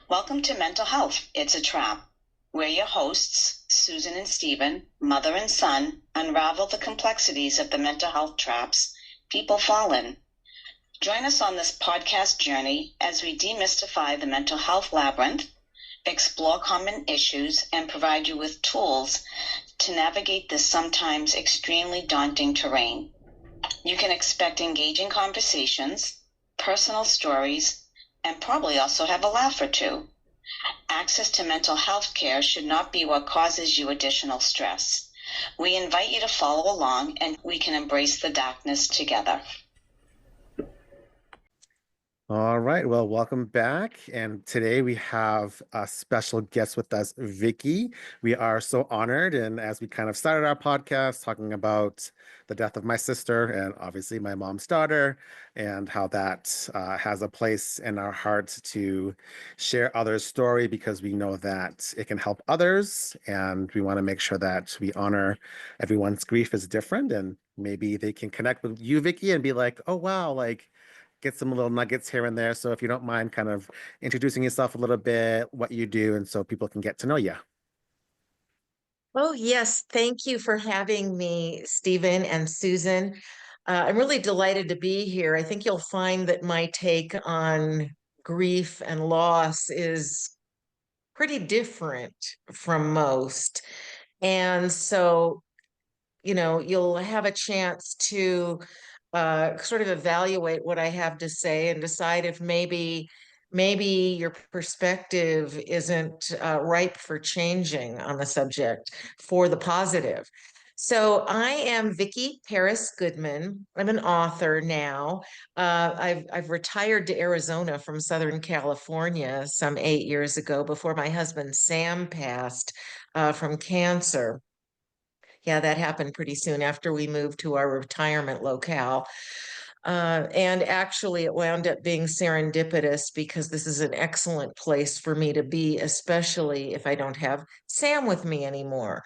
Welcome to Mental Health, It's a Trap. We're your hosts, Susan and Stephen, mother and son, unravel the complexities of the mental health traps people fall in. Join us on this podcast journey as we demystify the mental health labyrinth, explore common issues, and provide you with tools to navigate this sometimes extremely daunting terrain. You can expect engaging conversations, personal stories, and probably also have a laugh or two. Access to mental health care should not be what causes you additional stress. We invite you to follow along and we can embrace the darkness together. All right, well, welcome back. And today we have a special guest with us, Vicki. We are so honored. And as we kind of started our podcast talking about the death of my sister and obviously my mom's daughter and how that has a place in our hearts to share others' story because we know that it can help others. And we want to make sure that we honor everyone's grief is different. And maybe they can connect with you, Vicki, and be like, oh, wow, like, get some little nuggets here and there. So if you don't mind kind of introducing yourself a little bit, what you do, and so people can get to know you. Oh, yes. Thank you for having me, Stephen and Susan. I'm really delighted to be here. I think you'll find that my take on grief and loss is pretty different from most. And so, you'll have a chance to sort of evaluate what I have to say and decide if maybe your perspective isn't ripe for changing on the subject for the positive. So I am Vicki Paris Goodman. I'm an author now. I've retired to Arizona from Southern California some 8 years ago before my husband Sam passed from cancer. Yeah, that happened pretty soon after we moved to our retirement locale. And actually, it wound up being serendipitous because this is an excellent place for me to be, especially if I don't have Sam with me anymore.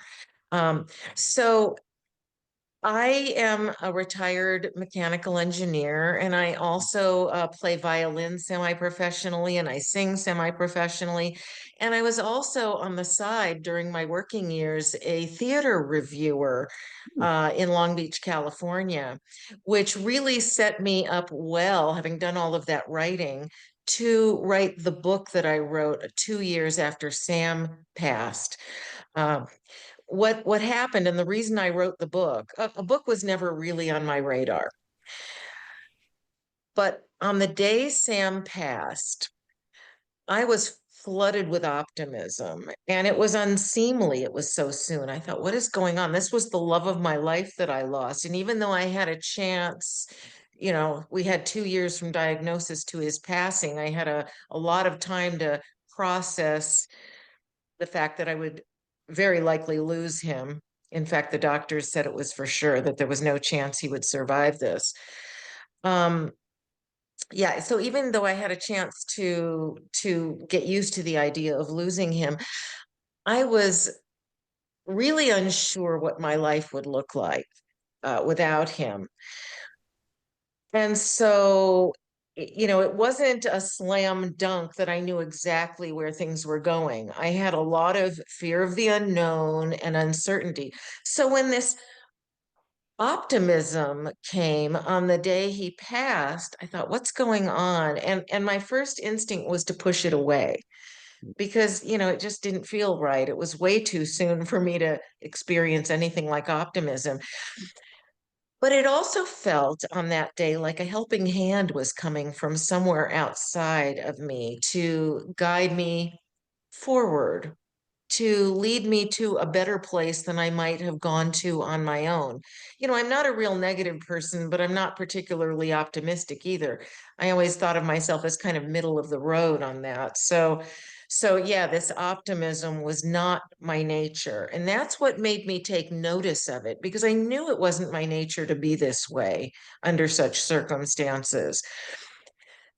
So I am a retired mechanical engineer, and I also play violin semi-professionally, and I sing semi-professionally. And I was also on the side during my working years a theater reviewer in Long Beach, California, which really set me up well, having done all of that writing, to write the book that I wrote 2 years after Sam passed. Uh, what happened, and the reason I wrote the book, a book was never really on my radar. But on the day Sam passed, I was flooded with optimism, and it was unseemly. It was so soon. I thought, what is going on? This was the love of my life that I lost. And even though I had a chance, we had 2 years from diagnosis to his passing, I had a lot of time to process the fact that I would very likely lose him. In fact, the doctors said it was for sure that there was no chance he would survive this. Um, yeah, so even though I had a chance to get used to the idea of losing him, I was really unsure what my life would look like without him. And so, it wasn't a slam dunk that I knew exactly where things were going. I had a lot of fear of the unknown and uncertainty. So when this optimism came on the day he passed, I thought, what's going on? And my first instinct was to push it away because, it just didn't feel right. It was way too soon for me to experience anything like optimism. But it also felt on that day like a helping hand was coming from somewhere outside of me to guide me forward, to lead me to a better place than I might have gone to on my own. I'm not a real negative person, but I'm not particularly optimistic either. I always thought of myself as kind of middle of the road on that. So yeah, this optimism was not my nature. And that's what made me take notice of it because I knew it wasn't my nature to be this way under such circumstances.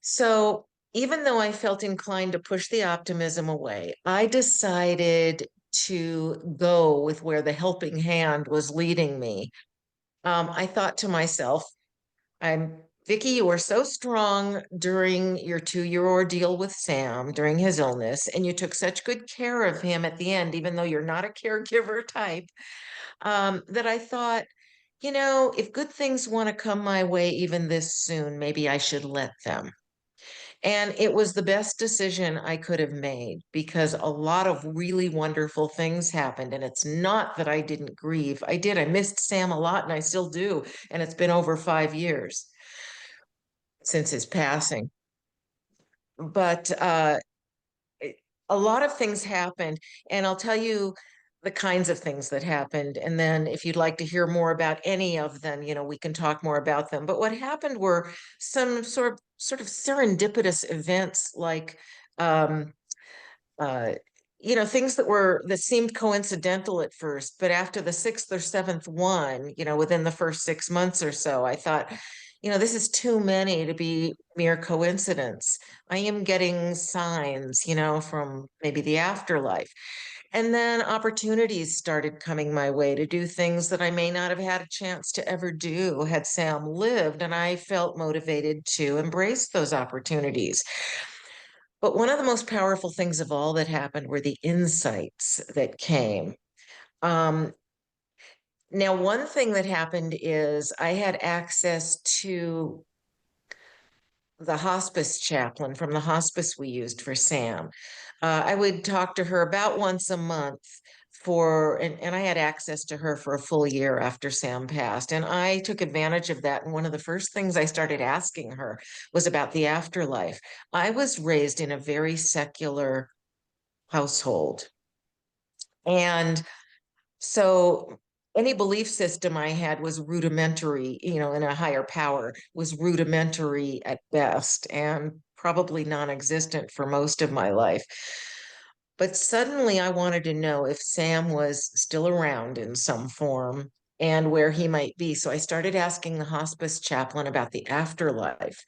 So even though I felt inclined to push the optimism away, I decided to go with where the helping hand was leading me. I thought to myself, Vicki, you were so strong during your 2-year ordeal with Sam during his illness, and you took such good care of him at the end, even though you're not a caregiver type, that I thought, if good things want to come my way even this soon, maybe I should let them. And it was the best decision I could have made because a lot of really wonderful things happened. And it's not that I didn't grieve. I did. I missed Sam a lot and I still do. And it's been over 5 years since his passing. But a lot of things happened. And I'll tell you the kinds of things that happened. And then if you'd like to hear more about any of them, we can talk more about them. But what happened were some sort of serendipitous events like um, uh, things that seemed coincidental at first, but after the sixth or seventh one, within the first 6 months or so, I thought, this is too many to be mere coincidence. I am getting signs, from maybe the afterlife. And then opportunities started coming my way to do things that I may not have had a chance to ever do had Sam lived. And I felt motivated to embrace those opportunities. But one of the most powerful things of all that happened were the insights that came. Um, Now, one thing that happened is I had access to the hospice chaplain from the hospice we used for Sam. I would talk to her about once a month and I had access to her for a full year after Sam passed. And I took advantage of that. And one of the first things I started asking her was about the afterlife. I was raised in a very secular household. And so any belief system I had was rudimentary, in a higher power, was rudimentary at best and probably non-existent for most of my life. But suddenly I wanted to know if Sam was still around in some form and where he might be. So I started asking the hospice chaplain about the afterlife.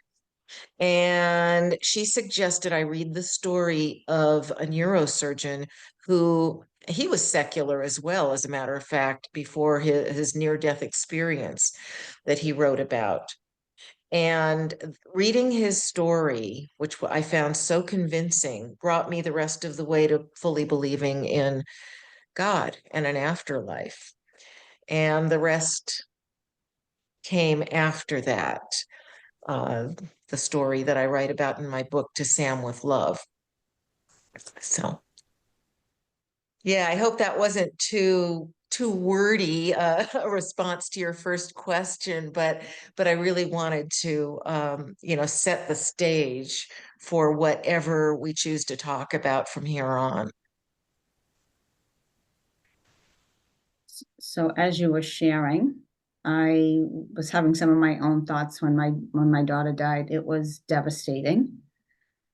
And she suggested I read the story of a neurosurgeon who he was secular as well, as a matter of fact, before his near-death experience that he wrote about. And reading his story, which I found so convincing, brought me the rest of the way to fully believing in God and an afterlife. And the rest came after that. uh, the story that I write about in my book, To Sam with Love. So, yeah, I hope that wasn't too wordy a response to your first question, but I really wanted to set the stage for whatever we choose to talk about from here on. So as you were sharing, I was having some of my own thoughts when my daughter died. It was devastating.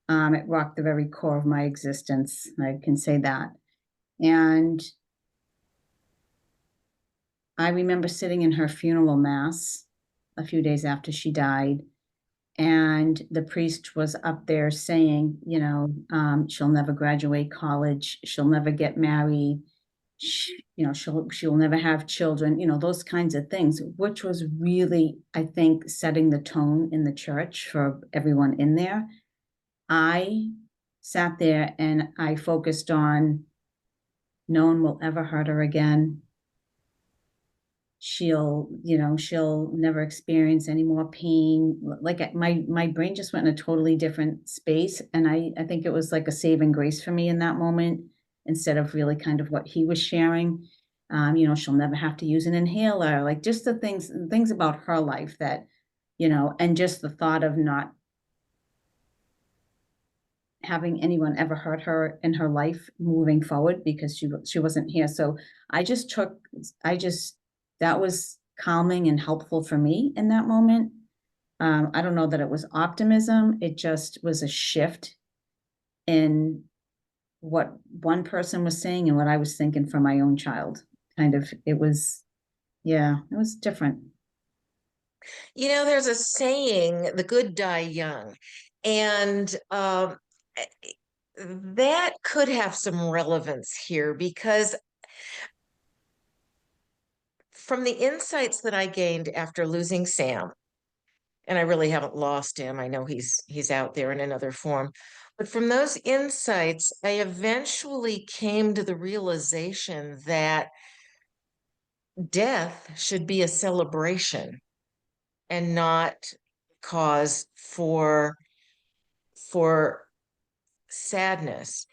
It rocked the very core of my existence. I can say that. And I remember sitting in her funeral mass a few days after she died, and the priest was up there saying, she'll never graduate college, she'll never get married, she'll never have children, those kinds of things, which was really, I think, setting the tone in the church for everyone in there. I sat there and I focused on no one will ever hurt her again. She'll never experience any more pain. Like my brain just went in a totally different space. And I think it was like a saving grace for me in that moment, instead of really kind of what he was sharing. She'll never have to use an inhaler, like just the things about her life that, and just the thought of not having anyone ever hurt her in her life moving forward, because she wasn't here. So I just took, that was calming and helpful for me in that moment. I don't know that it was optimism. It just was a shift in what one person was saying and what I was thinking for my own child. It was different. There's a saying, the good die young. And that could have some relevance here because from the insights that I gained after losing Sam, and I really haven't lost him. I know he's out there in another form. But from those insights, I eventually came to the realization that death should be a celebration and not cause for sadness.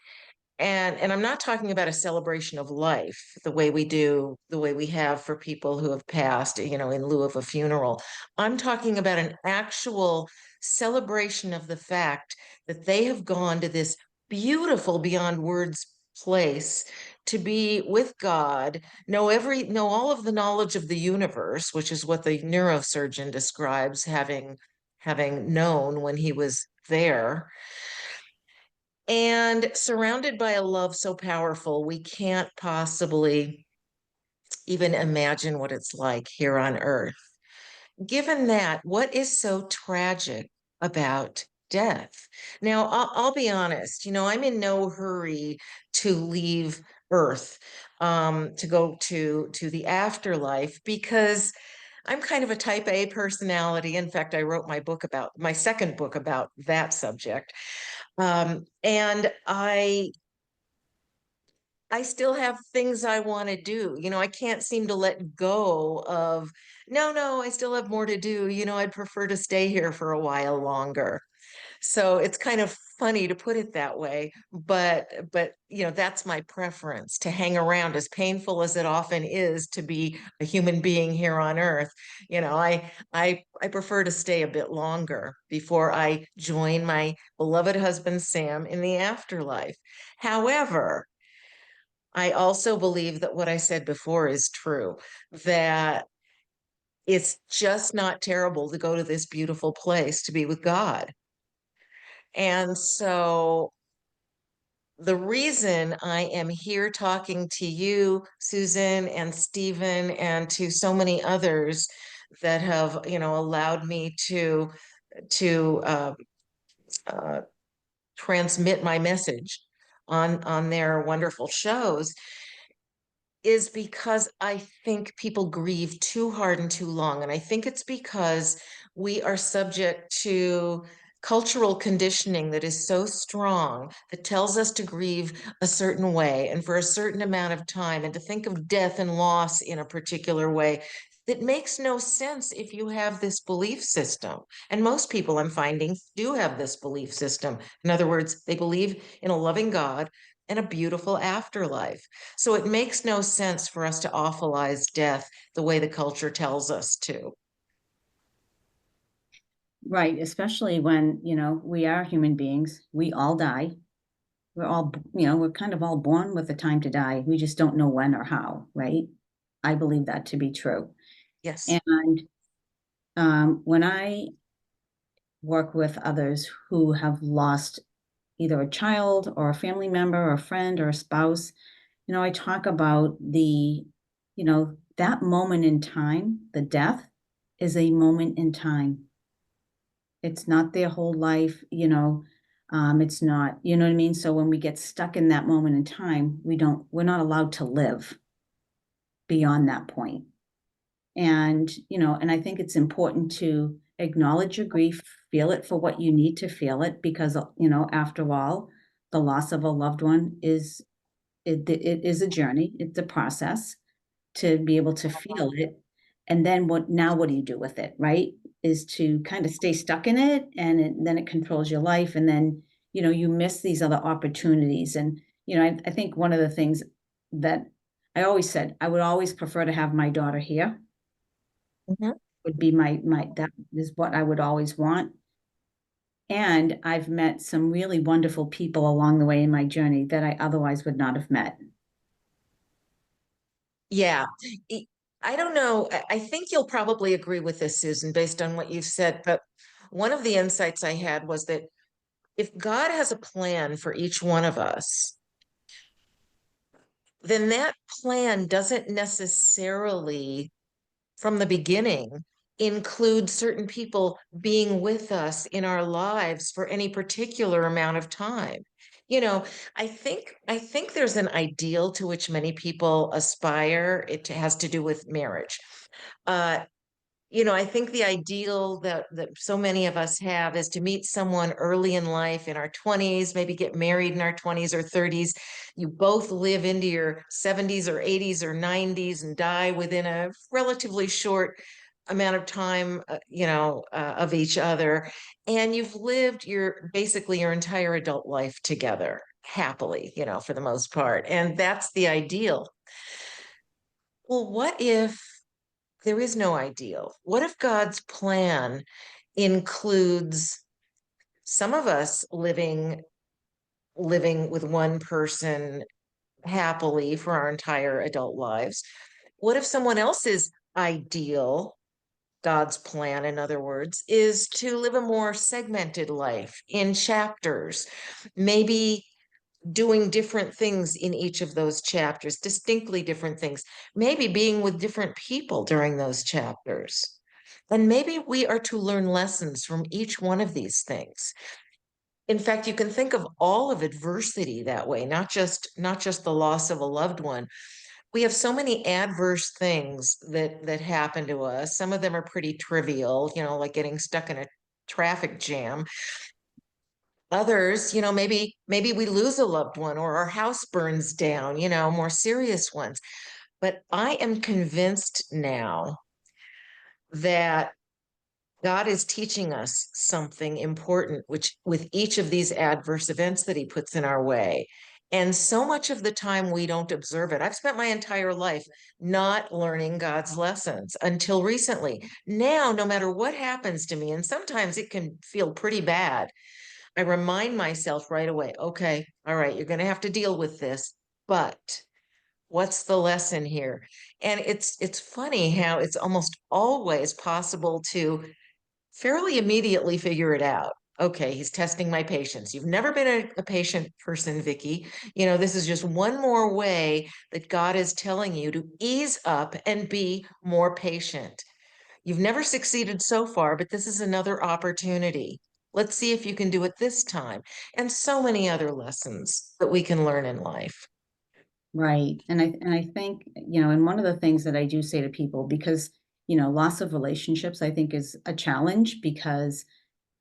And I'm not talking about a celebration of life the way we have for people who have passed, in lieu of a funeral. I'm talking about an actual celebration of the fact that they have gone to this beautiful beyond words place to be with God, know all of the knowledge of the universe, which is what the neurosurgeon describes having known when he was there, and surrounded by a love so powerful, we can't possibly even imagine what it's like here on Earth. Given that, what is so tragic about death? Now, I'll be honest, I'm in no hurry to leave Earth, to go to the afterlife, because I'm kind of a type A personality. In fact, I wrote my second book about that subject. And I still have things I want to do. I can't seem to let go of, no, I still have more to do. I'd prefer to stay here for a while longer. So it's kind of funny to put it that way, but that's my preference, to hang around, as painful as it often is to be a human being here on Earth. I prefer to stay a bit longer before I join my beloved husband Sam in the afterlife. However, I also believe that what I said before is true, that it's just not terrible to go to this beautiful place to be with God. And so the reason I am here talking to you, Susan and Stephen, and to so many others that have, allowed me to uh, transmit my message on their wonderful shows, is because I think people grieve too hard and too long. And I think it's because we are subject to cultural conditioning that is so strong, that tells us to grieve a certain way and for a certain amount of time, and to think of death and loss in a particular way that makes no sense if you have this belief system. And most people, I'm finding, do have this belief system. In other words, they believe in a loving God and a beautiful afterlife. So it makes no sense for us to awfulize death the way the culture tells us to. Right, especially when, we are human beings. We all die. We're all, we're kind of all born with the time to die. We just don't know when or how, right? I believe that to be true. Yes. And when I work with others who have lost either a child or a family member or a friend or a spouse, I talk about that moment in time. The death is a moment in time. It's not their whole life, it's not, you know what I mean? So when we get stuck in that moment in time, we're not allowed to live beyond that point. And, and I think it's important to acknowledge your grief, feel it for what you need to feel it, because, after all, the loss of a loved one it is a journey. It's a process to be able to feel it. And then what do you do with it, right? Is to kind of stay stuck in it, and then it controls your life. And then, you miss these other opportunities. And, I think one of the things that I always said, I would always prefer to have my daughter here. Mhm. Would be that is what I would always want. And I've met some really wonderful people along the way in my journey that I otherwise would not have met. Yeah. I don't know. I think you'll probably agree with this, Susan, based on what you've said. But one of the insights I had was that if God has a plan for each one of us, then that plan doesn't necessarily, from the beginning, include certain people being with us in our lives for any particular amount of time. You know, I think there's an ideal to which many people aspire. It has to do with marriage. Uh, I think the ideal that so many of us have is to meet someone early in life in our 20s, maybe get married in our 20s or 30s. You both live into your 70s or 80s or 90s and die within a relatively short amount of time, of each other. And you've lived basically your entire adult life together happily, for the most part. And that's the ideal. Well, what if there is no ideal? What if God's plan includes some of us living with one person happily for our entire adult lives? What if someone else's ideal, God's plan, in other words, is to live a more segmented life in chapters, maybe doing different things in each of those chapters, distinctly different things, maybe being with different people during those chapters. And maybe we are to learn lessons from each one of these things. In fact, you can think of all of adversity that way, not just the loss of a loved one. We have so many adverse things that happen to us. Some of them are pretty trivial, like getting stuck in a traffic jam. Others, maybe we lose a loved one or our house burns down, more serious ones. But I am convinced now that God is teaching us something important, which with each of these adverse events that he puts in our way. And so much of the time we don't observe it. I've spent my entire life not learning God's lessons until recently. Now, no matter what happens to me, and sometimes it can feel pretty bad, I remind myself right away, okay, all right, you're going to have to deal with this, but what's the lesson here? And it's funny how it's almost always possible to fairly immediately figure it out. Okay, he's testing my patience. You've never been a patient person, Vicki. This is just one more way that God is telling you to ease up and be more patient. You've never succeeded so far, but this is another opportunity. Let's see if you can do it this time. And so many other lessons that we can learn in life. Right. And I think, and one of the things that I do say to people, because, loss of relationships, I think is a challenge because,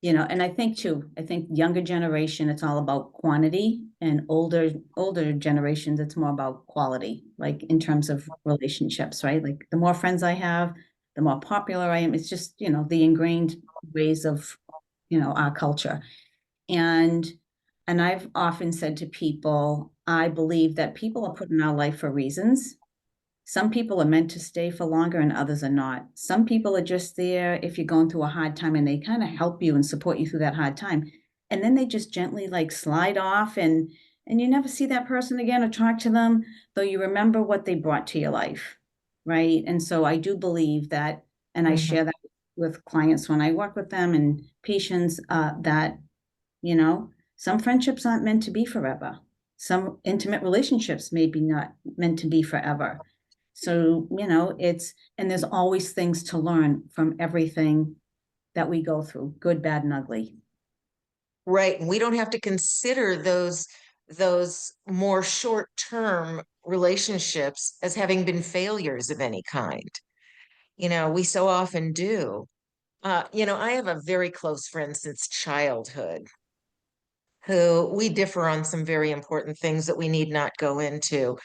and I think too, I think younger generation, it's all about quantity, and older generations, it's more about quality, like in terms of relationships, right? Like the more friends I have, the more popular I am. It's just, the ingrained ways of, our culture. And I've often said to people, I believe that people are put in our life for reasons. Some people are meant to stay for longer and others are not. Some people are just there if you're going through a hard time and they kind of help you and support you through that hard time. And then they just gently like slide off, and you never see that person again or talk to them, though you remember what they brought to your life. Right. And so I do believe that, and I share that with clients when I work with them and patients, that, some friendships aren't meant to be forever. Some intimate relationships may be not meant to be forever. So, and there's always things to learn from everything that we go through, good, bad, and ugly. Right. And we don't have to consider those more short-term relationships as having been failures of any kind. We so often do. I have a very close friend since childhood who we differ on some very important things that we need not go into.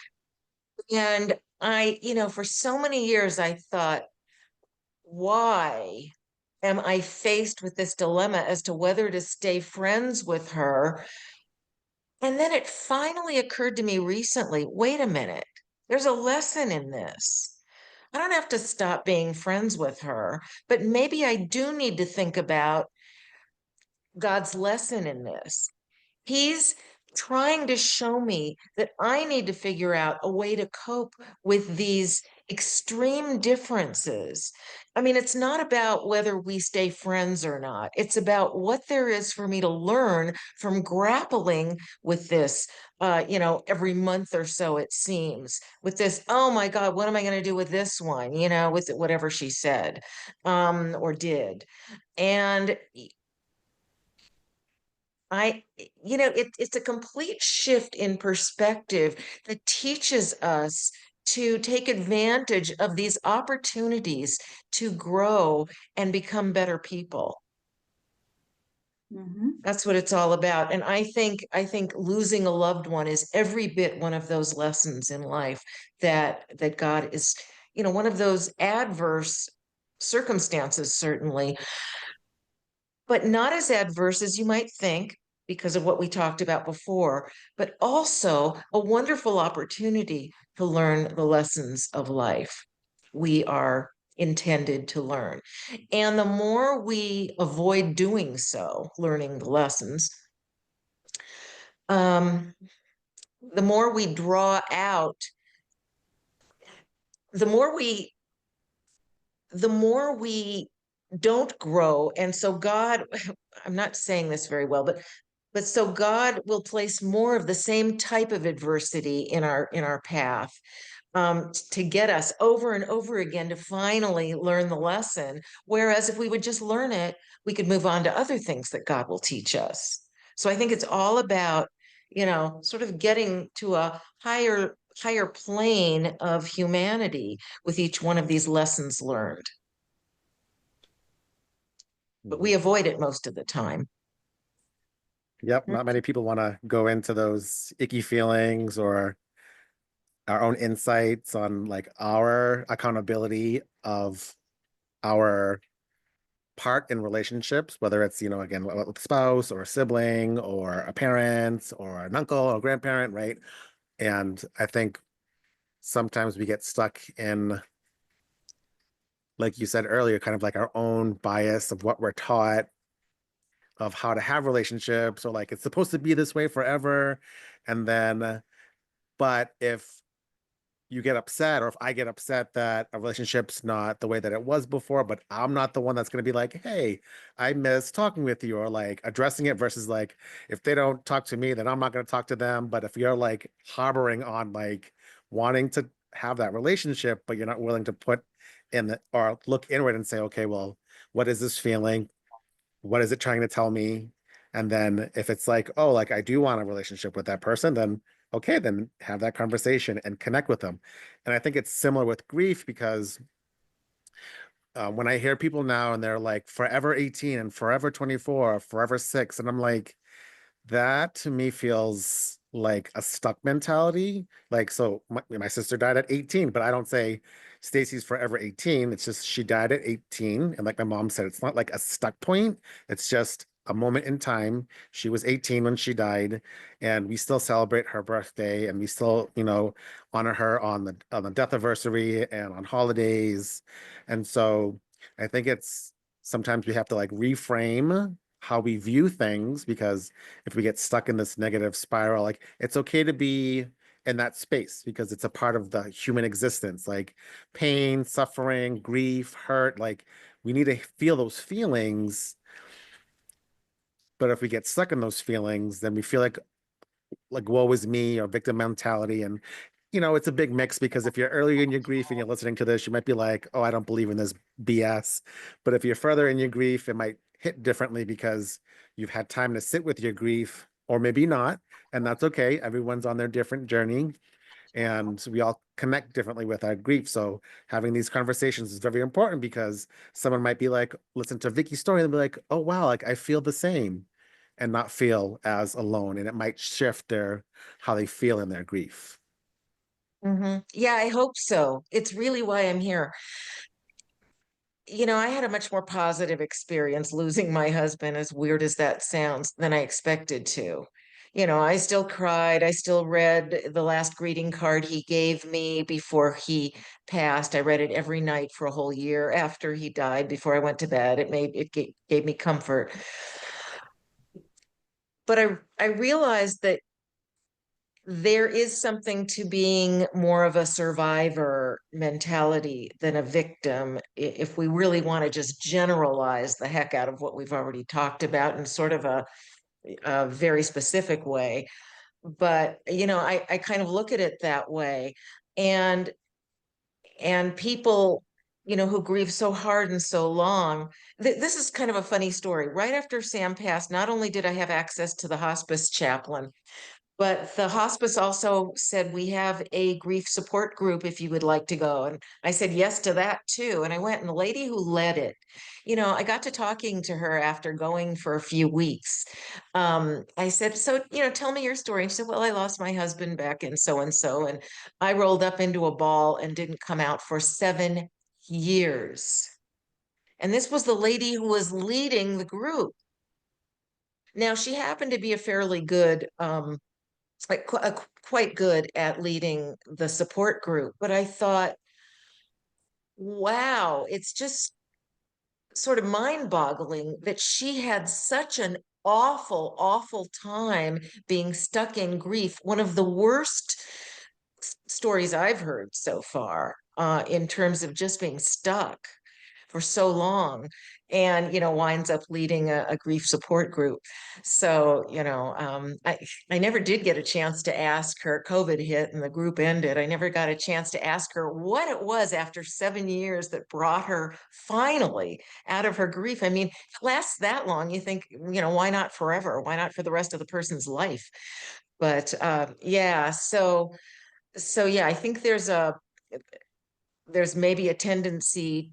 And for so many years, I thought, why am I faced with this dilemma as to whether to stay friends with her? And then it finally occurred to me recently, wait a minute, there's a lesson in this. I don't have to stop being friends with her, but maybe I do need to think about God's lesson in this. He's trying to show me that I need to figure out a way to cope with these extreme differences. I mean, it's not about whether we stay friends or not. It's about what there is for me to learn from grappling with this, every month or so, it seems, with this, oh my God, what am I going to do with this one? With whatever she said, or did. And it's a complete shift in perspective that teaches us to take advantage of these opportunities to grow and become better people. That's what it's all about. And I think losing a loved one is every bit one of those lessons in life that God is, one of those adverse circumstances, certainly, but not as adverse as you might think because of what we talked about before, but also a wonderful opportunity to learn the lessons of life we are intended to learn. And the more we avoid doing so, learning the lessons, the more we draw out, the more we don't grow. And so God, I'm not saying this very well, but so God will place more of the same type of adversity in our path, to get us over and over again to finally learn the lesson. Whereas if we would just learn it, we could move on to other things that God will teach us. So I think it's all about, sort of getting to a higher plane of humanity with each one of these lessons learned. But we avoid it most of the time. Yep, not many people want to go into those icky feelings or our own insights on like our accountability of our part in relationships, whether it's, again, with a spouse or a sibling or a parent or an uncle or grandparent, right? And I think sometimes we get stuck in, like you said earlier, kind of like our own bias of what we're taught of how to have relationships, or like it's supposed to be this way forever. And then, but if you get upset, or if I get upset that a relationship's not the way that it was before, but I'm not the one that's going to be like, hey, I miss talking with you, or like addressing it, versus like, if they don't talk to me, then I'm not going to talk to them. But if you're like harboring on like wanting to have that relationship, but you're not willing to put in the, or look inward and say, okay, well, what is this feeling? What is it trying to tell me? And then if it's like, oh, like I do want a relationship with that person, then okay, then have that conversation and connect with them. And I think it's similar with grief, because when I hear people now and they're like forever 18 and forever 24, or forever 6, and I'm like, that to me feels like a stuck mentality. Like, so my sister died at 18, but I don't say Stacy's forever 18. It's just she died at 18. And like my mom said, it's not like a stuck point. It's just a moment in time. She was 18 when she died, and we still celebrate her birthday, and we still, honor her on the death anniversary and on holidays. And so I think it's sometimes we have to like reframe how we view things, because if we get stuck in this negative spiral, like it's okay to be in that space because it's a part of the human existence, like pain, suffering, grief, hurt, like we need to feel those feelings. But if we get stuck in those feelings, then we feel like woe is me, or victim mentality. And it's a big mix, because if you're early in your grief and you're listening to this, you might be like, oh, I don't believe in this BS. But if you're further in your grief, it might hit differently, because you've had time to sit with your grief, or maybe not. And that's okay. Everyone's on their different journey, and we all connect differently with our grief. So having these conversations is very important, because someone might be like, listen to Vicky's story and be like, oh, wow, like I feel the same, and not feel as alone. And it might shift how they feel in their grief. Yeah, I hope so. It's really why I'm here. I had a much more positive experience losing my husband, as weird as that sounds, than I expected to. I still cried. I still read the last greeting card he gave me before he passed. I read it every night for a whole year after he died, before I went to bed. It gave me comfort. But I realized that there is something to being more of a survivor mentality than a victim, if we really want to just generalize the heck out of what we've already talked about in sort of a very specific way. But I kind of look at it that way. And people who grieve so hard and so long. This is kind of a funny story. Right after Sam passed, not only did I have access to the hospice chaplain, But the hospice also said, we have a grief support group if you would like to go. And I said yes to that too. And I went, and the lady who led it, I got to talking to her after going for a few weeks. I said, so, tell me your story. And she said, well, I lost my husband back in so and so. And I rolled up into a ball and didn't come out for 7 years. And this was the lady who was leading the group. Now, she happened to be a fairly good, quite good at leading the support group, but I thought, wow, it's just sort of mind-boggling that she had such an awful, awful time being stuck in grief. One of the worst stories I've heard so far, in terms of just being stuck for so long, and winds up leading a grief support group. So I never did get a chance to ask her. COVID hit and the group ended. I never got a chance to ask her what it was after 7 years that brought her finally out of her grief. I mean, if it lasts that long, you think, why not forever? Why not for the rest of the person's life? But yeah, so yeah, I think there's maybe a tendency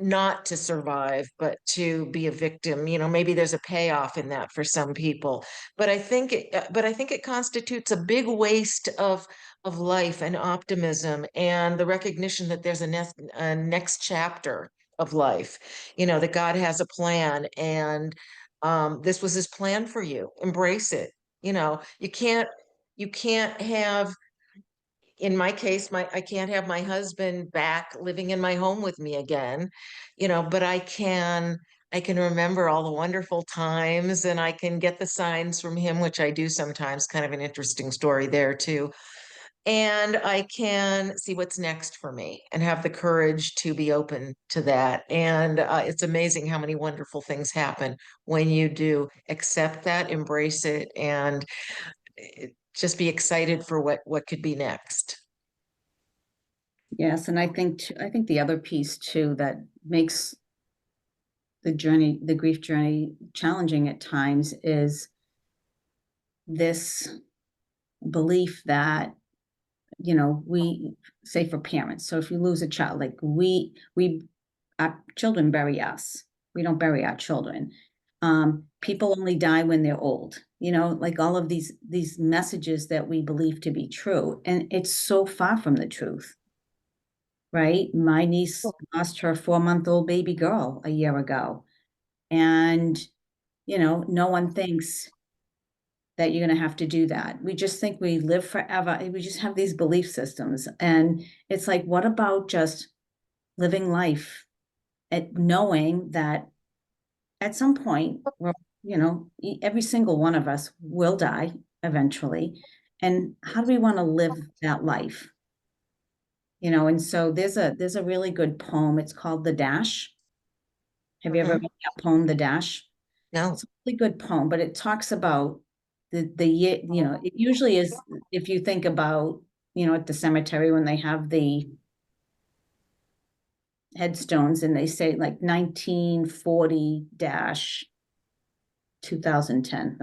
not to survive, but to be a victim. Maybe there's a payoff in that for some people. But I think it constitutes a big waste of life and optimism, and the recognition that there's a next chapter of life. That God has a plan, and this was His plan for you. Embrace it. You can't have, in my case, I can't have my husband back living in my home with me again, but I can remember all the wonderful times, and I can get the signs from him, which I do sometimes. Kind of an interesting story there too. And I can see what's next for me and have the courage to be open to that. And it's amazing how many wonderful things happen when you do accept that, embrace it, and just be excited for what could be next. Yes, and I think the other piece too that makes the grief journey challenging at times is this belief that, we say for parents. So if you lose a child, like our children bury us. We don't bury our children. People only die when they're old, like all of these messages that we believe to be true. And it's so far from the truth. Right? My niece lost her 4-month-old baby girl a year ago. And, no one thinks that you're going to have to do that. We just think we live forever. We just have these belief systems. And it's like, what about just living life and knowing that at some point, every single one of us will die eventually. And how do we want to live that life? And so there's a really good poem. It's called The Dash. Have you ever read that poem, The Dash? No. It's a really good poem, but it talks about the year, it usually is, if you think about, at the cemetery when they have the headstones and they say like 1940-2010.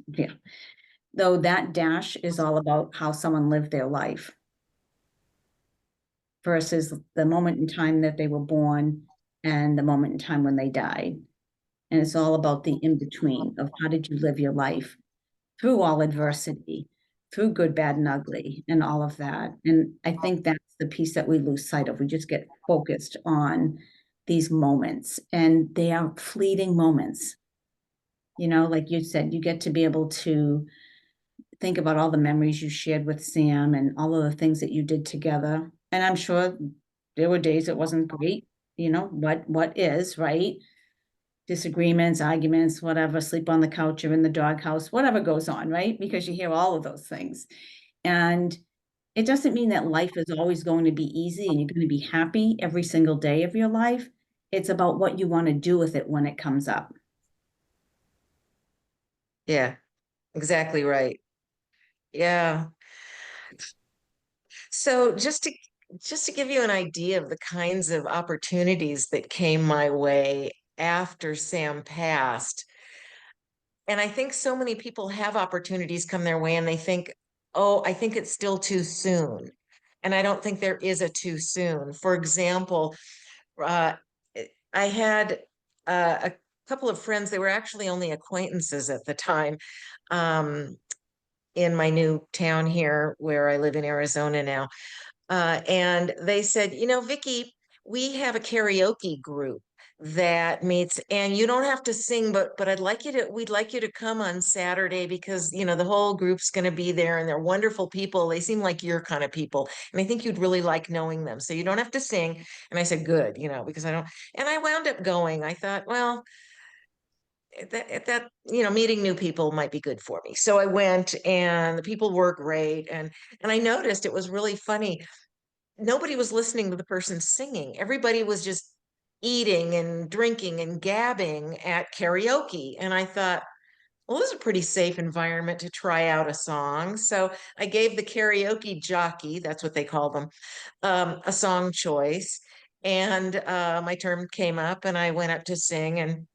Yeah. Though that dash is all about how someone lived their life versus the moment in time that they were born and the moment in time when they died. And it's all about the in-between of how did you live your life through all adversity, through good, bad, and ugly, and all of that. And I think that's the piece that we lose sight of. We just get focused on these moments, and they are fleeting moments. Like you said, you get to be able to think about all the memories you shared with Sam and all of the things that you did together. And I'm sure there were days it wasn't great, what is, right? Disagreements, arguments, whatever, sleep on the couch or in the doghouse, whatever goes on, right? Because you hear all of those things. And it doesn't mean that life is always going to be easy and you're going to be happy every single day of your life. It's about what you want to do with it when it comes up. Yeah, exactly right. Yeah. So just to give you an idea of the kinds of opportunities that came my way after Sam passed, And I think so many people have opportunities come their way and they think, oh, I think it's still too soon. And I don't think there is a too soon. For example, uh, I had a couple of friends, they were actually only acquaintances at the time, um, in my new town here where I live in Arizona now. And they said, you know, Vicki, we have a karaoke group that meets, and you don't have to sing, but we'd like you to come on Saturday because, you know, the whole group's going to be there and they're wonderful people. They seem like your kind of people. And I think you'd really like knowing them. So you don't have to sing. And I said, good, you know, because I don't, and I wound up going. I thought, well, that you know, meeting new people might be good for me. So I went and the people were great. And I noticed it was really funny. Nobody was listening to the person singing. Everybody was just eating and drinking and gabbing at karaoke. And I thought, well, this is a pretty safe environment to try out a song. So I gave the karaoke jockey, that's what they call them, a song choice. And my turn came up and I went up to sing. And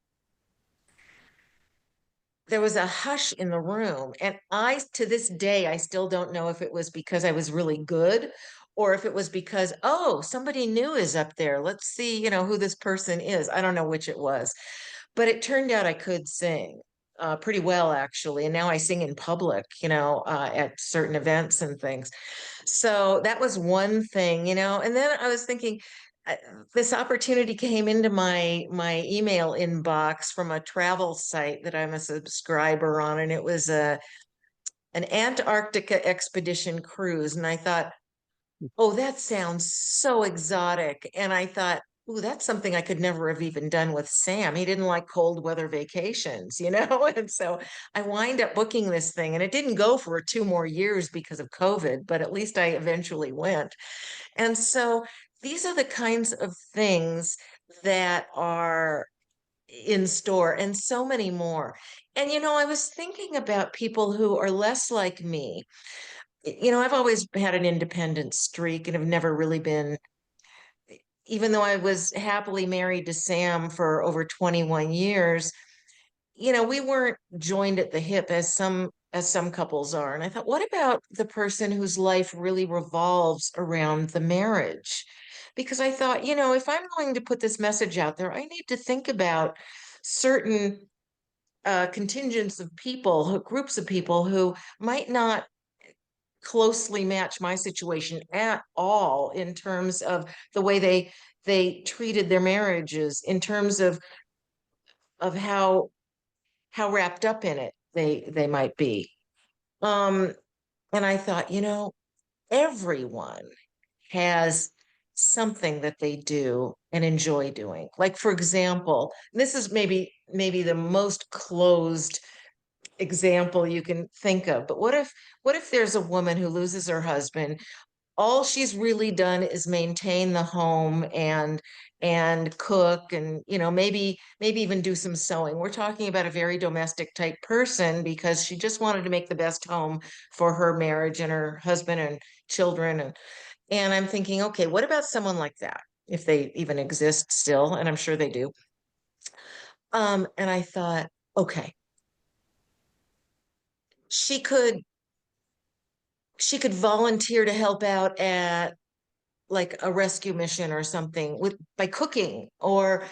there was a hush in the room. And I, to this day, I still don't know if it was because I was really good or if it was because, oh, somebody new is up there. Let's see, you know, who this person is. I don't know which it was, but it turned out I could sing. Pretty well, actually. And now I sing in public, you know, at certain events and things. So that was one thing, you know. And then I was thinking, uh, this opportunity came into my email inbox from a travel site that I'm a subscriber on, and it was an Antarctica expedition cruise. And I thought, oh, that sounds so exotic. And I thought, ooh, that's something I could never have even done with Sam. He didn't like cold weather vacations, you know? And so I wind up booking this thing, and it didn't go for 2 more years because of COVID, but at least I eventually went. And so these are the kinds of things that are in store and so many more. And, you know, I was thinking about people who are less like me. You know, I've always had an independent streak and have never really been, even though I was happily married to Sam for over 21 years, you know, we weren't joined at the hip as some couples are. And I thought, what about the person whose life really revolves around the marriage? Because I thought, you know, if I'm going to put this message out there, I need to think about certain contingents of people, groups of people who might not closely match my situation at all in terms of the way they treated their marriages, in terms of how wrapped up in it they might be. Um, and I thought, you know, everyone has something that they do and enjoy doing. Like, for example, this is maybe the most closed example you can think of, but what if there's a woman who loses her husband, all she's really done is maintain the home and cook and, you know, maybe even do some sewing. We're talking about a very domestic type person because she just wanted to make the best home for her marriage and her husband and children. And I'm thinking, okay, what about someone like that, if they even exist still? And I'm sure they do. And I thought, okay, she could she could volunteer to help out at like a rescue mission or something with by cooking, or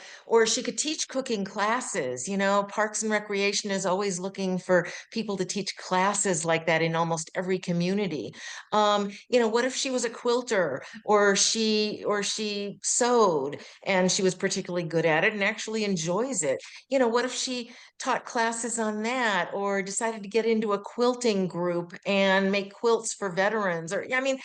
she could teach cooking classes. You know, Parks and Recreation is always looking for people to teach classes like that in almost every community. You know, what if she was a quilter, or she sewed and she was particularly good at it and actually enjoys it? You know, what if she taught classes on that, or decided to get into a quilting group and make quilts for veterans? Or I mean,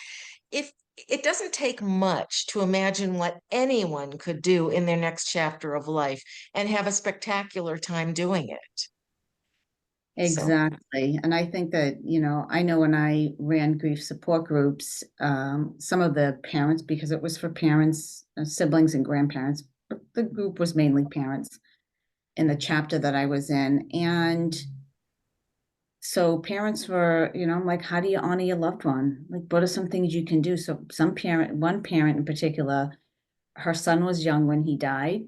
if it doesn't take much to imagine what anyone could do in their next chapter of life and have a spectacular time doing it. So, Exactly. And I think that, you know, I know when I ran grief support groups, some of the parents, because it was for parents, siblings and grandparents, but the group was mainly parents in the chapter that I was in. And so parents were, you know, like, how do you honor your loved one? Like, what are some things you can do? So one parent in particular, her son was young when he died.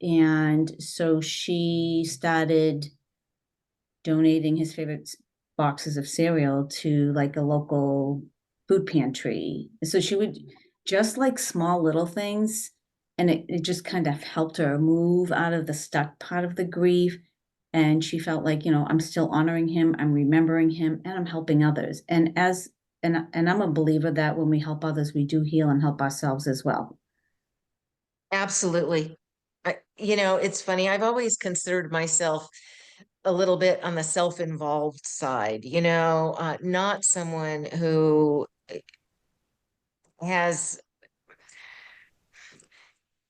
And so she started donating his favorite boxes of cereal to like a local food pantry. So she would just like small little things. And it just kind of helped her move out of the stuck part of the grief. And she felt like, I'm still honoring him, I'm remembering him, and I'm helping others. And I'm a believer that when we help others, we do heal and help ourselves as well. Absolutely. It's funny. I've always considered myself a little bit on the self-involved side, not someone who has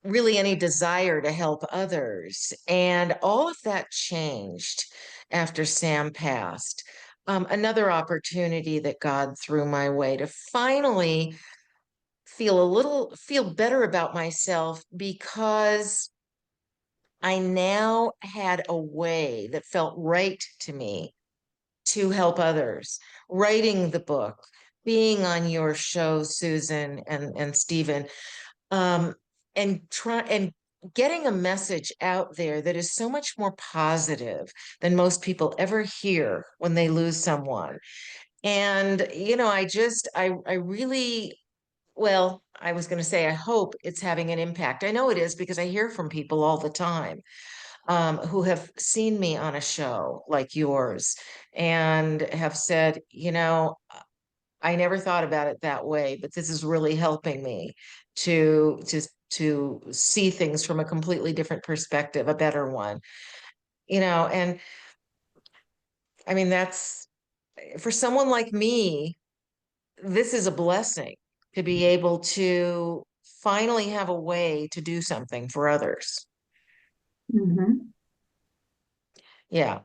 really any desire to help others. And all of that changed after Sam passed. Another opportunity that God threw my way to finally feel better about myself, because I now had a way that felt right to me to help others. Writing the book, being on your show, Susan and Stephen, um, and getting a message out there that is so much more positive than most people ever hear when they lose someone. And I really, well, I was going to say, I hope it's having an impact. I know it is, because I hear from people all the time who have seen me on a show like yours and have said, I never thought about it that way, but this is really helping me to see things from a completely different perspective, a better one. And I mean, that's, for someone like me, this is a blessing to be able to finally have a way to do something for others. Mm-hmm. Yeah.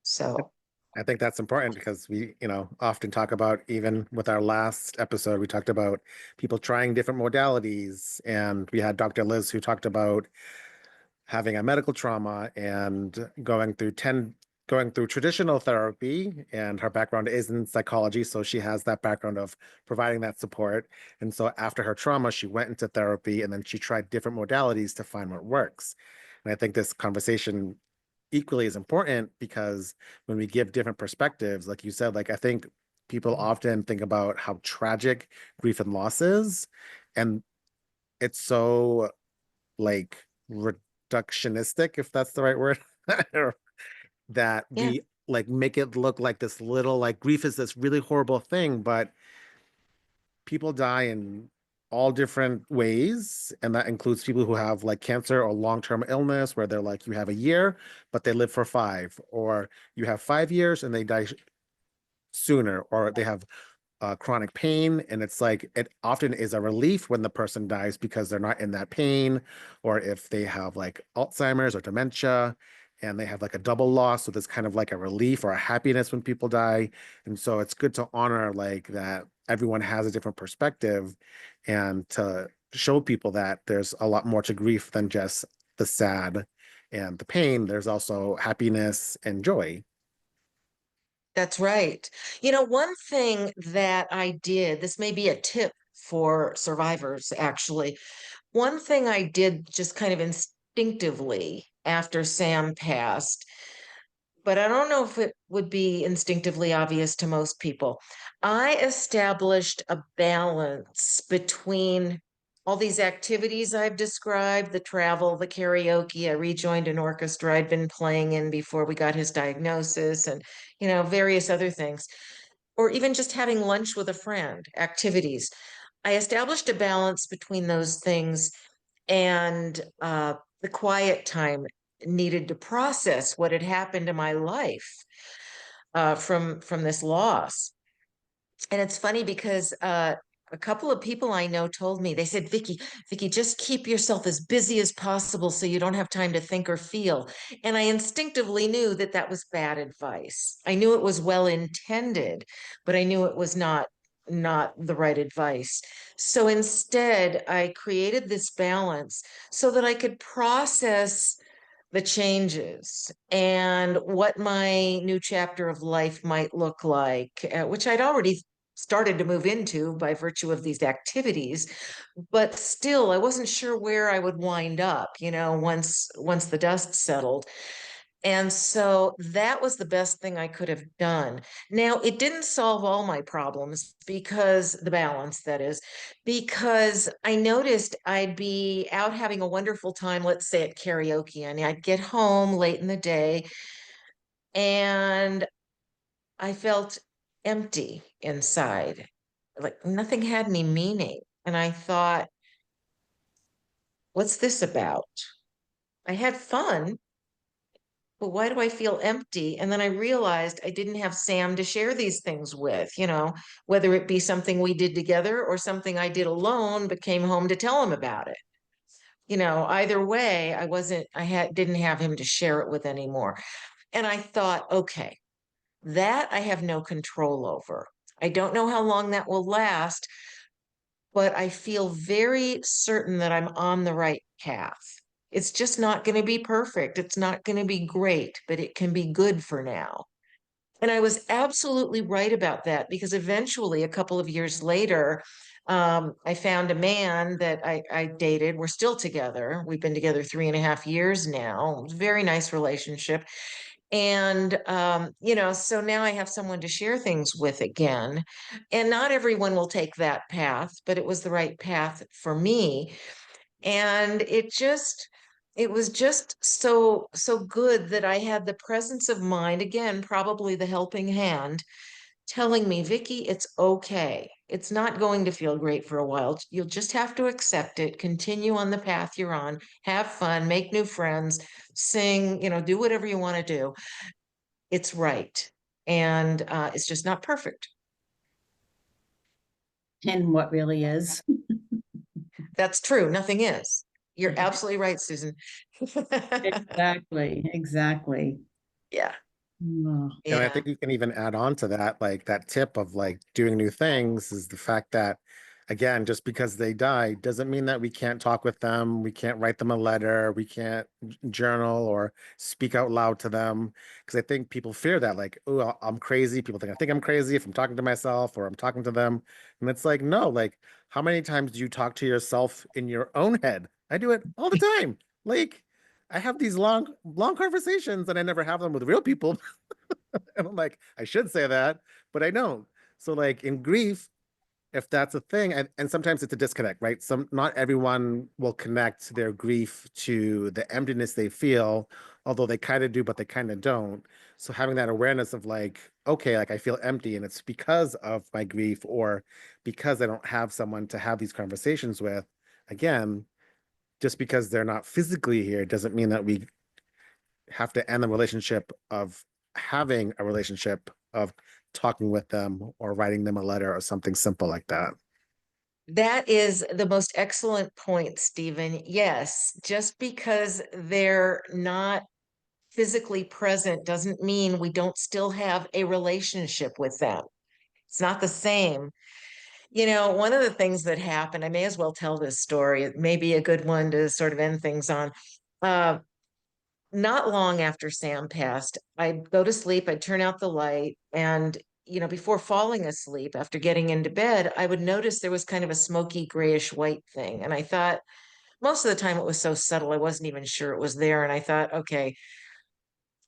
So, I think that's important because we, often talk about, even with our last episode, we talked about people trying different modalities. And we had Dr. Liz who talked about having a medical trauma and going through traditional therapy, and her background is in psychology, so she has that background of providing that support. And so after her trauma, she went into therapy, and then she tried different modalities to find what works. And I think this conversation equally is important, because when we give different perspectives, like you said, like I think people often think about how tragic grief and loss is, and it's so like reductionistic, if that's the right word, that yeah, we like make it look like this little, like grief is this really horrible thing, but people die in all different ways, and that includes people who have like cancer or long-term illness, where they're like, you have a year but they live for 5, or you have 5 years and they die sooner, or they have chronic pain. And it's like, it often is a relief when the person dies because they're not in that pain, or if they have like Alzheimer's or dementia and they have like a double loss. So there's kind of like a relief or a happiness when people die. And so it's good to honor like that everyone has a different perspective, and to show people that there's a lot more to grief than just the sad and the pain. There's also happiness and joy. that's right. One thing that I did, this may be a tip for survivors, actually. One thing I did just kind of instinctively after Sam passed, but I don't know if it would be instinctively obvious to most people. I established a balance between all these activities I've described, the travel, the karaoke. I rejoined an orchestra I'd been playing in before we got his diagnosis, and, various other things, or even just having lunch with a friend, activities. I established a balance between those things and the quiet time needed to process what had happened in my life from this loss. And it's funny because a couple of people I know told me, they said, Vicki, just keep yourself as busy as possible so you don't have time to think or feel. And I instinctively knew that that was bad advice. I knew it was well intended, but I knew it was not the right advice. So instead, I created this balance so that I could process the changes and what my new chapter of life might look like, which I'd already started to move into by virtue of these activities, but still I wasn't sure where I would wind up, once the dust settled. And so that was the best thing I could have done. Now, it didn't solve all my problems because the balance, that is, because I noticed I'd be out having a wonderful time, let's say at karaoke, and I'd get home late in the day and I felt empty inside, like nothing had any meaning. And I thought, what's this about? I had fun, but why do I feel empty? And then I realized I didn't have Sam to share these things with, whether it be something we did together or something I did alone, but came home to tell him about it. Either way, didn't have him to share it with anymore. And I thought, okay, that I have no control over. I don't know how long that will last, but I feel very certain that I'm on the right path. It's just not going to be perfect. It's not going to be great, but it can be good for now. And I was absolutely right about that because eventually, a couple of years later, I found a man that I dated. We're still together. We've been together 3.5 years now. Very nice relationship. And, so now I have someone to share things with again. And not everyone will take that path, but it was the right path for me. And it was just so good that I had the presence of mind, again, probably the helping hand, telling me, Vicki, it's okay. It's not going to feel great for a while. You'll just have to accept it, continue on the path you're on, have fun, make new friends, sing, do whatever you want to do. It's right. And it's just not perfect. And what really is. That's true. Nothing is. You're absolutely right, Susan. Exactly. Yeah. Oh, And I Yeah. think you can even add on to that, like that tip of like doing new things is the fact that, again, just because they die doesn't mean that we can't talk with them, we can't write them a letter, we can't journal or speak out loud to them. Because I think people fear that, like, oh, I'm crazy. People think I'm crazy if I'm talking to myself or I'm talking to them. And it's like, no, like, how many times do you talk to yourself in your own head? I do it all the time. Like, I have these long conversations and I never have them with real people. And I'm like, I should say that, but I don't. So like in grief, if that's a thing, and sometimes it's a disconnect, right? Not everyone will connect their grief to the emptiness they feel, although they kind of do, but they kind of don't. So having that awareness of like, okay, like I feel empty and it's because of my grief or because I don't have someone to have these conversations with. Again, just because they're not physically here doesn't mean that we have to end the relationship of having a relationship of talking with them or writing them a letter or something simple like that. That is the most excellent point, Stephen. Yes, just because they're not physically present doesn't mean we don't still have a relationship with them. It's not the same. One of the things that happened, I may as well tell this story. It may be a good one to sort of end things on. Uh, Not long after Sam passed, I'd go to sleep, I'd turn out the light, and before falling asleep, after getting into bed, I would notice there was kind of a smoky grayish white thing. And I thought most of the time it was so subtle, I wasn't even sure it was there. And I thought, okay,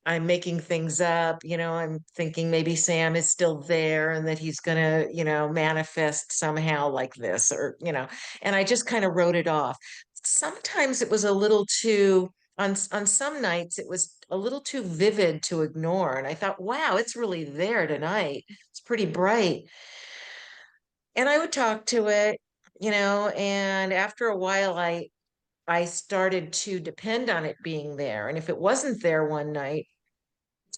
I'm making things up. I'm thinking maybe Sam is still there and that he's going to, manifest somehow like this and I just kind of wrote it off. Sometimes it was a little too, on some nights, it was a little too vivid to ignore. And I thought, wow, it's really there tonight. It's pretty bright. And I would talk to it, and after a while, I started to depend on it being there. And if it wasn't there one night,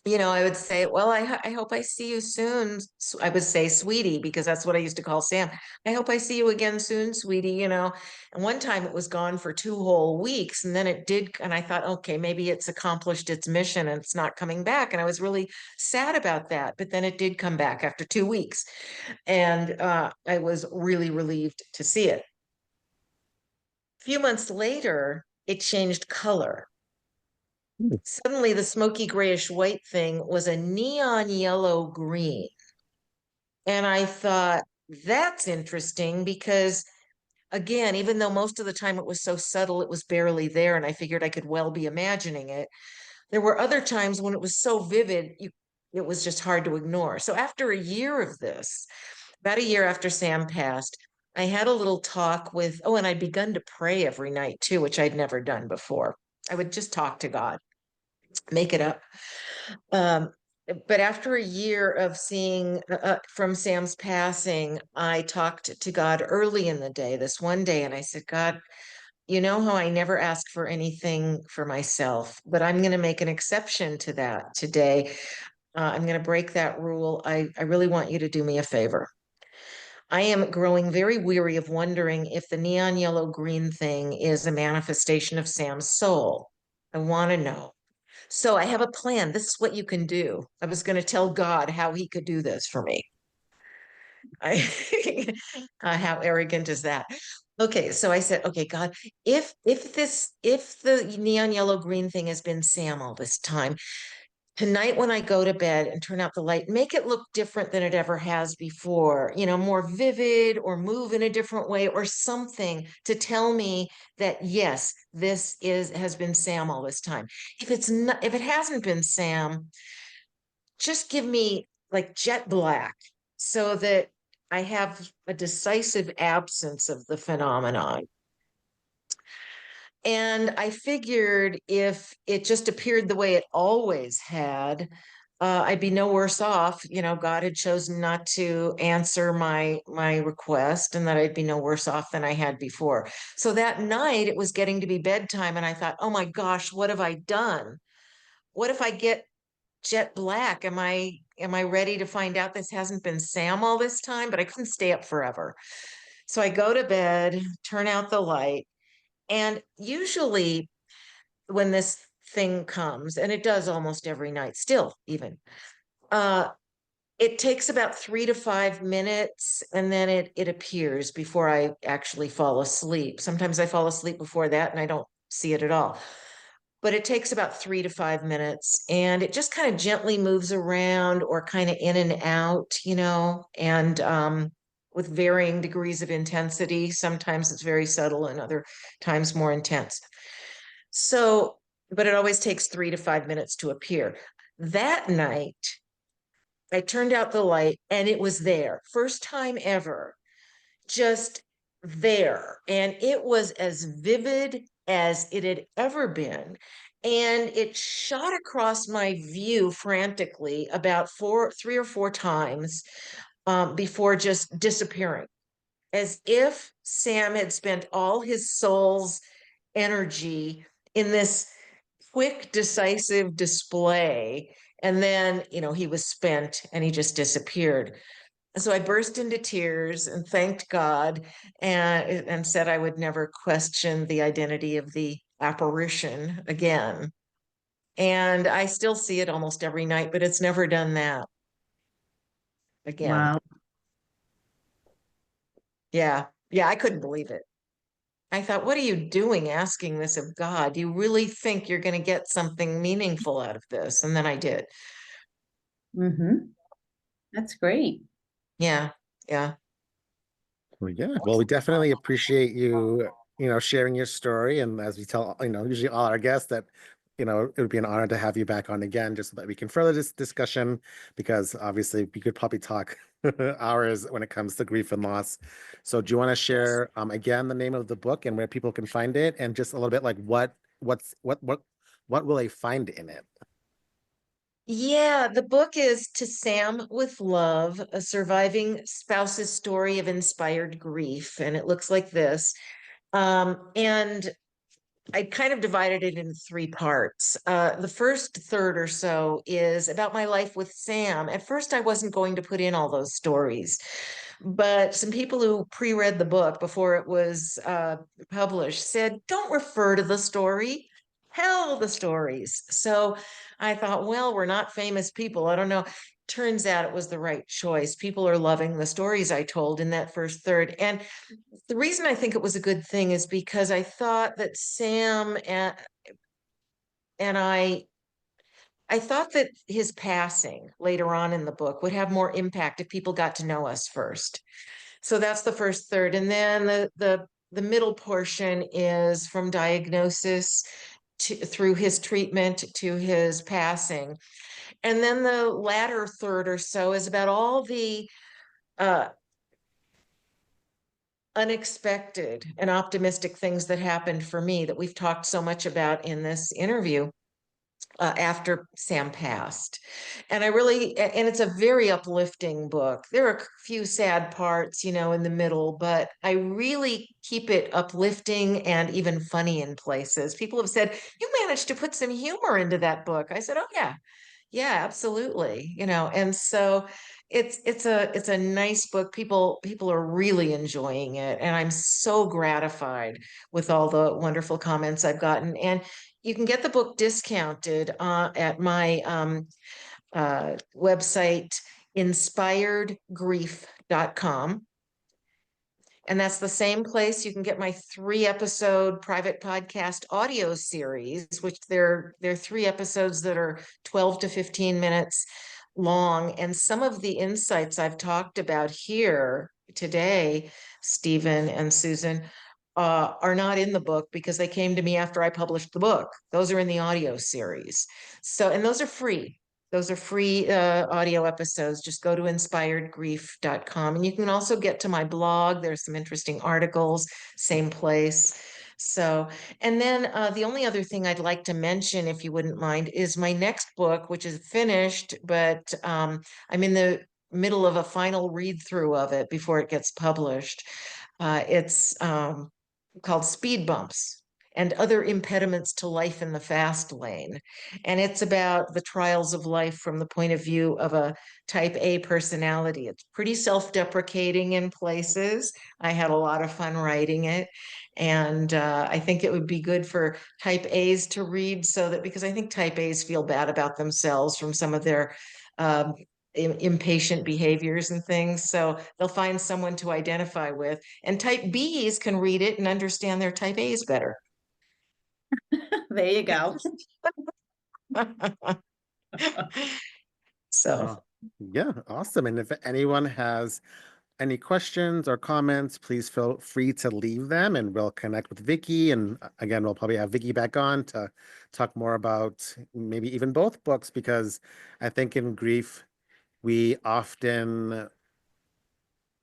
I would say, well, I hope I see you soon. I would say, sweetie, because that's what I used to call Sam. I hope I see you again soon, sweetie. And one time it was gone for 2 whole weeks. And then it did. And I thought, okay, maybe it's accomplished its mission and it's not coming back. And I was really sad about that. But then it did come back after 2 weeks. And I was really relieved to see it. A few months later, it changed color. Suddenly, the smoky grayish white thing was a neon yellow green. And I thought, that's interesting because, again, even though most of the time it was so subtle, it was barely there. And I figured I could well be imagining it. There were other times when it was so vivid, it was just hard to ignore. So after a year of this, about a year after Sam passed, I had a little talk with, and I'd begun to pray every night too, which I'd never done before. I would just talk to God, make it up. But after a year of seeing from Sam's passing, I talked to God early in the day, this one day, and I said, God, you know how I never ask for anything for myself, but I'm going to make an exception to that today. I'm going to break that rule. I really want you to do me a favor. I am growing very weary of wondering if the neon yellow green thing is a manifestation of Sam's soul. I want to know. So I have a plan. This is what you can do. I was going to tell God how he could do this for me. How arrogant is that? Okay, so I said, okay, God, if the neon yellow green thing has been Sam all this time, tonight when I go to bed and turn out the light, make it look different than it ever has before, more vivid or move in a different way or something to tell me that yes, this has been Sam all this time. If it hasn't been Sam, just give me like jet black so that I have a decisive absence of the phenomenon. And I figured if it just appeared the way it always had, I'd be no worse off. God had chosen not to answer my request, and that I'd be no worse off than I had before. So that night, it was getting to be bedtime, and I thought, oh my gosh, what have I done? What if I get jet black? Am I ready to find out this hasn't been Sam all this time? But I couldn't stay up forever. So I go to bed, turn out the light, and usually when this thing comes, and it does almost every night, still even, it takes about 3 to 5 minutes, and then it appears before I actually fall asleep. Sometimes I fall asleep before that, and I don't see it at all. But it takes about 3 to 5 minutes, and it just kind of gently moves around or kind of in and out, and with varying degrees of intensity. Sometimes it's very subtle, and other times more intense. So, but it always takes 3 to 5 minutes to appear. That night, I turned out the light and it was there. First time ever, just there. And it was as vivid as it had ever been. And it shot across my view frantically about 3 or 4 times before just disappearing, as if Sam had spent all his soul's energy in this quick, decisive display. And then, he was spent and he just disappeared. So I burst into tears and thanked God and said I would never question the identity of the apparition again. And I still see it almost every night, but it's never done that again. Wow. Yeah. Yeah. I couldn't believe it. I thought, what are you doing asking this of God? Do you really think you're going to get something meaningful out of this? And then I did. Mm-hmm. That's great. Yeah. Yeah. Well, yeah. Well, we definitely appreciate you, sharing your story. And as we tell, usually all our guests that, it would be an honor to have you back on again, just so that we can further this discussion, because obviously we could probably talk hours when it comes to grief and loss. So do you want to share again the name of the book and where people can find it, and just a little bit like what will they find in it? Yeah, the book is To Sam with Love, a surviving spouse's story of inspired grief. And it looks like this. And I kind of divided it into 3 parts. The first third or so is about my life with Sam. At first, I wasn't going to put in all those stories, but some people who pre-read the book before it was published said, don't refer to the story, tell the stories. So I thought, well, we're not famous people. I don't know. Turns out it was the right choice. People are loving the stories I told in that first third. And the reason I think it was a good thing is because I thought that Sam and I thought that his passing later on in the book would have more impact if people got to know us first. So that's the first third. And then the middle portion is from diagnosis through his treatment to his passing. And then the latter third or so is about all the uh, unexpected and optimistic things that happened for me that we've talked so much about in this interview. After Sam passed. And it's a very uplifting book. There are a few sad parts, in the middle, but I really keep it uplifting and even funny in places. People have said, you managed to put some humor into that book. I said, oh, yeah. Yeah, absolutely. And so it's a nice book. People are really enjoying it, and I'm so gratified with all the wonderful comments I've gotten. And you can get the book discounted at my website, inspiredgrief.com. And that's the same place you can get my 3-episode private podcast audio series, which they're 3 episodes that are 12 to 15 minutes long. And some of the insights I've talked about here today, Stephen and Susan, are not in the book because they came to me after I published the book. Those are in the audio series. So, and those are free. Those are free audio episodes. Just go to inspiredgrief.com. And you can also get to my blog. There's some interesting articles, same place. So, and then the only other thing I'd like to mention, if you wouldn't mind, is my next book, which is finished, but I'm in the middle of a final read through of it before it gets published. It's called Speed Bumps and Other Impediments to Life in the Fast Lane. And it's about the trials of life from the point of view of a type A personality. It's pretty self-deprecating in places. I had a lot of fun writing it. And I think it would be good for type A's to read because I think type A's feel bad about themselves from some of their impatient behaviors and things. So they'll find someone to identify with. And type B's can read it and understand their type A's better. There you go. So, Yeah, awesome. And if anyone has any questions or comments, please feel free to leave them and we'll connect with Vicki. And again, we'll probably have Vicki back on to talk more about maybe even both books, because I think in grief, we often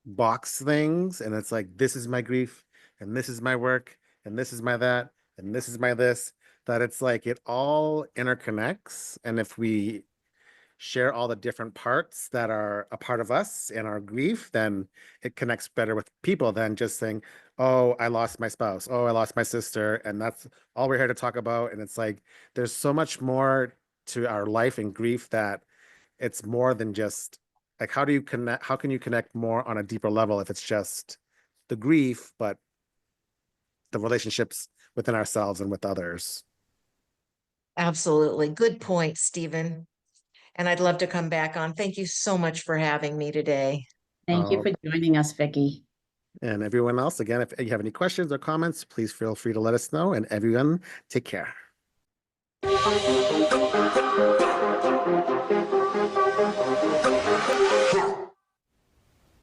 box things and it's like, this is my grief and this is my work and this is my that and this is my this, that it's like it all interconnects. And if we share all the different parts that are a part of us and our grief, then it connects better with people than just saying, oh, I lost my spouse, oh, I lost my sister, and that's all we're here to talk about. And it's like there's so much more to our life and grief that it's more than just like, how can you connect more on a deeper level if it's just the grief, but the relationships within ourselves and with others. absolutely. Good point, Stephen. And I'd love to come back on. Thank you so much for having me today. Thank you for joining us, Vicki. And everyone else, again, if you have any questions or comments, please feel free to let us know. And everyone, take care.